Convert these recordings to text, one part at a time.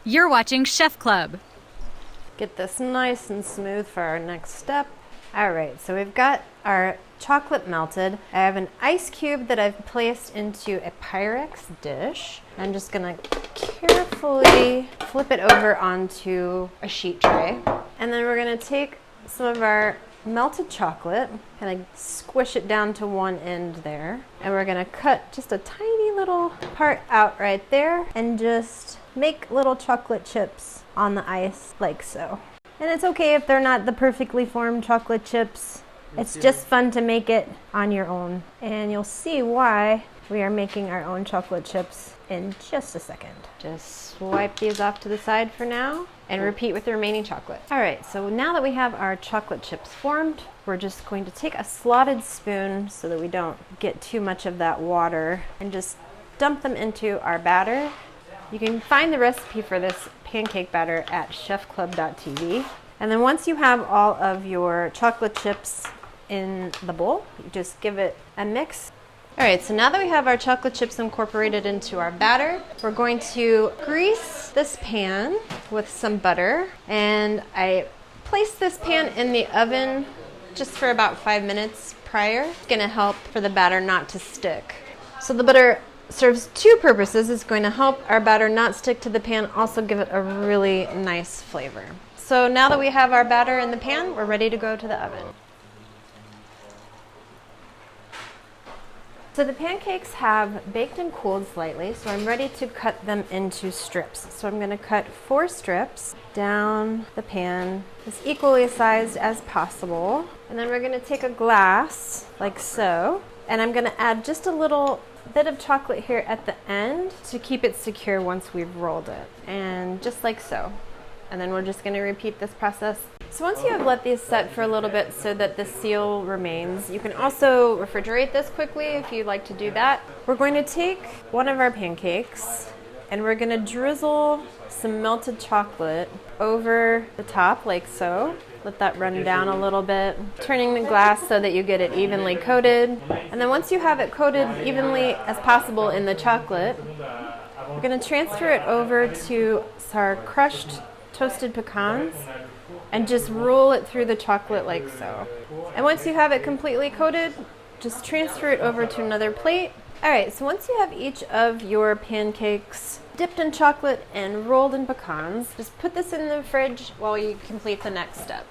You're watching Chef Club. Get this nice and smooth for our next step. All right, so we've got our chocolate melted. I have an ice cube that I've placed into a Pyrex dish. I'm just gonna carefully flip it over onto a sheet tray. And then we're gonna take some of our melted chocolate, kind of squish it down to one end there. And we're gonna cut just a tiny little part out right there and just make little chocolate chips on the ice like so. And it's okay if they're not the perfectly formed chocolate chips. It's just fun to make it on your own. And you'll see why we are making our own chocolate chips in just a second. Just swipe these off to the side for now and repeat with the remaining chocolate. All right, so now that we have our chocolate chips formed, we're just going to take a slotted spoon so that we don't get too much of that water and just dump them into our batter. You can find the recipe for this pancake batter at chefclub.tv. And then once you have all of your chocolate chips in the bowl, you just give it a mix. All right, so now that we have our chocolate chips incorporated into our batter, we're going to grease this pan with some butter. And I placed this pan in the oven just for about 5 minutes prior. It's gonna help for the batter not to stick. So the butter serves two purposes. It's going to help our batter not stick to the pan, also give it a really nice flavor. So now that we have our batter in the pan, we're ready to go to the oven. So the pancakes have baked and cooled slightly, so I'm ready to cut them into strips. So I'm going to cut 4 strips down the pan as equally sized as possible. And then we're going to take a glass like so, and I'm going to add just a little bit of chocolate here at the end to keep it secure once we've rolled it, and just like so. And then we're just going to repeat this process. So once you have let these set for a little bit so that the seal remains, you can also refrigerate this quickly if you'd like to do that. We're going to take one of our pancakes and we're going to drizzle some melted chocolate over the top like so. Let that run down a little bit, turning the glass so that you get it evenly coated. And then once you have it coated evenly as possible in the chocolate, we're going to transfer it over to our crushed toasted pecans and just roll it through the chocolate like so. And once you have it completely coated, just transfer it over to another plate. All right, so once you have each of your pancakes dipped in chocolate and rolled in pecans, just put this in the fridge while you complete the next step.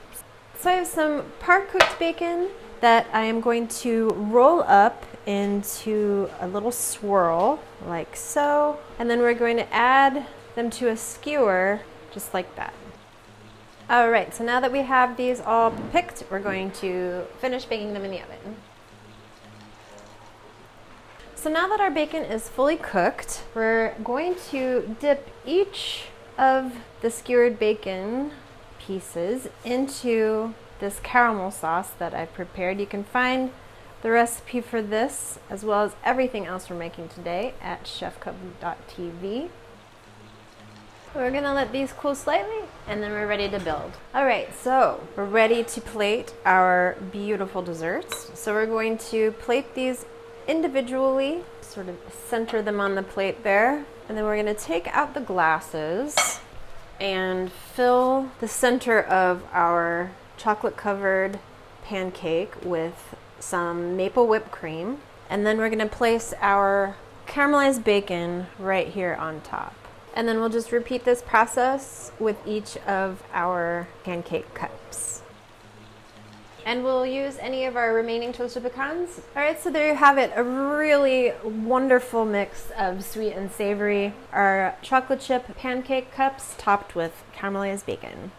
So I have some par-cooked bacon that I am going to roll up into a little swirl like so. And then we're going to add them to a skewer just like that. All right, so now that we have these all picked, we're going to finish baking them in the oven. So now that our bacon is fully cooked, we're going to dip each of the skewered bacon pieces into this caramel sauce that I've prepared. You can find the recipe for this as well as everything else we're making today at chefclub.tv. We're gonna let these cool slightly and then we're ready to build. All right, so we're ready to plate our beautiful desserts. So we're going to plate these individually, sort of center them on the plate there. And then we're gonna take out the glasses and fill the center of our chocolate covered pancake with some maple whipped cream. And then we're gonna place our caramelized bacon right here on top. And then we'll just repeat this process with each of our pancake cups. And we'll use any of our remaining toasted pecans. All right, so there you have it, a really wonderful mix of sweet and savory. Our chocolate chip pancake cups topped with caramelized bacon.